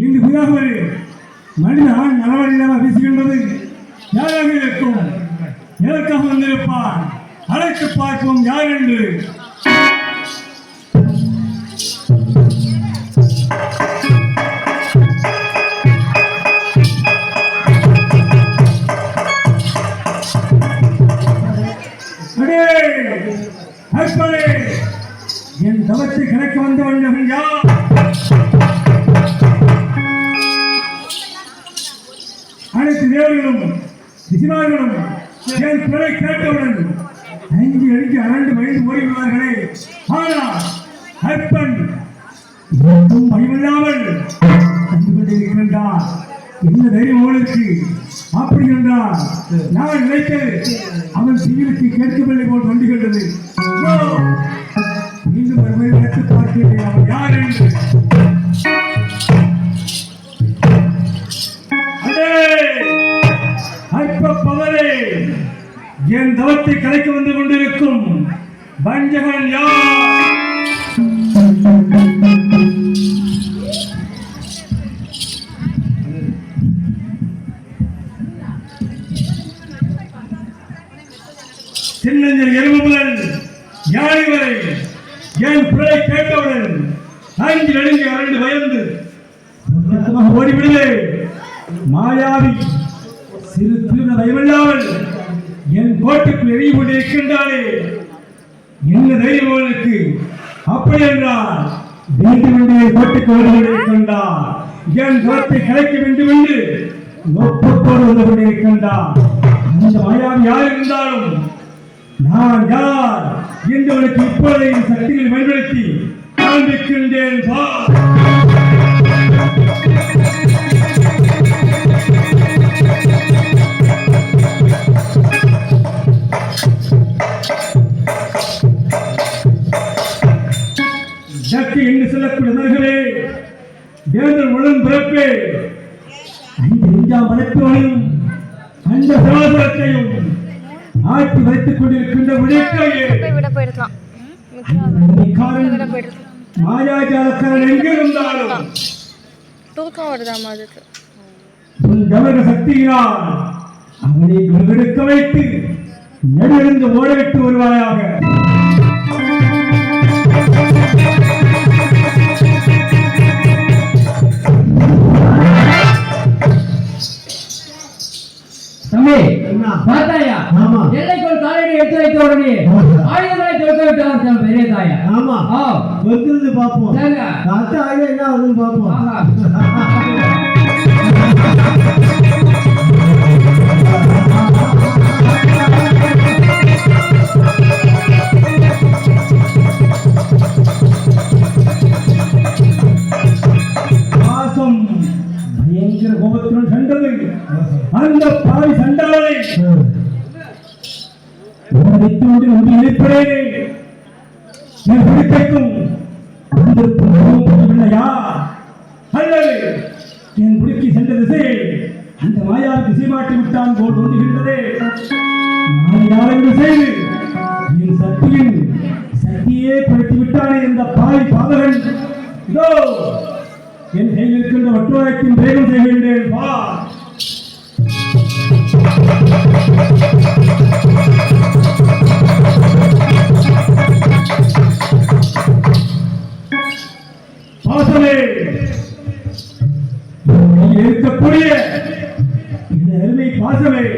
இன்று புதிதாக மனித ஆண் நலவழியாக வீசுகின்றது. யாராக இருக்கும்? எதற்காக வந்திருப்பார்? அழைத்து பார்ப்போம் யார் என்று. என் தவத்தை கணக்க வந்து வந்தவன் யார்? அனைத்து தேவர்களும் ரிஷிமார்களும் என் குரலை கேட்டவுடன் அஞ்சு அடிக்கு அரண்டு வயது ஓடிவிடுவார்களே. ஆனால் ஹப்பன் பயமில்லாமல் கண்டு கொண்டிருக்கின்றார். என்ன தைரியம் அவனுக்கு? அப்படி என்றால் நான் நினைத்தது அவன் சீருக்கு கேட்கவில்லை போல் தோன்றுகின்றது. மீண்டும் ஒருமுறை நினைத்து பார்க்கிறேன் அவன் யார் என்று. என் தவத்தை கலைக்க வந்து கொண்டிருக்கும் வஞ்சகன் யார்? சின்னஞ்சல் எலும்பு முதல் யானை வரை என் பிள்ளை கேட்டவுடன் அஞ்சு நடுங்கி அரண்டு பயந்து ஓடிவிடுவே. மாயாவி சிறு திருட பயமில்லாமல் என் கோட்டுக்குள் எறிய கொண்டிருக்கின்றானே. என்ன தைரியம் அவனுக்கு? அப்படி என்றால் வேண்டும் என்று கோட்டுக்கு வந்து கொண்டிருக்கின்றான். என் குலத்தை கலைக்க வேண்டும் என்று ஒப்புக்கோடு வந்து கொண்டிருக்கின்றான். அந்த மாயாவி யார் இருந்தாலும் நான் யார் என்றவனுக்கு இப்பொழுது சக்திகளை பயன்படுத்தி காண்பிக்கின்றேன். சக்தி என்று சொல்லக்கூடிய மனிதர்களே, தேர்தல் உடன் பிறப்பே மலைப்பையும் அந்த சமாதானத்தையும் ஆட்சி வைத்துக் கொண்டிருக்கின்ற மாயாஜாலக்காரன் எங்கிருந்தாலும் சக்தியினால் அவனை எடுக்க வைத்து நடுவிருந்து ஓடவிட்டு வருவாயாக. பார்த்தாயா? எல்லைக்குள் காலடி எடுத்து வைத்த உடனே ஆயுதங்களை தொடுக்க விட்டார் பெரிய தாயா. ஆமா, வந்து பார்ப்போம். அடுத்த ஆயுதம் என்ன வருதுன்னு பார்ப்போம். பயங்கர கோபத்துடன் சென்றது அந்த பாவி சண்டாளனை அல்லது என் குடிக்கு சென்ற திசையை அந்த மாயாவை திசை மாற்றி விட்டான் போல் தோன்றுகின்றதே. செய்து என் சக்தியே படுத்தி விட்டானே இந்த பாவி பாதகன். இதோ என் கையில் இருக்கின்ற வட்டுவாயத்தின் வேகம் செய்கின்றேன். வா. பாசமே இருக்கக்கூடிய இந்த அருமை பாசமே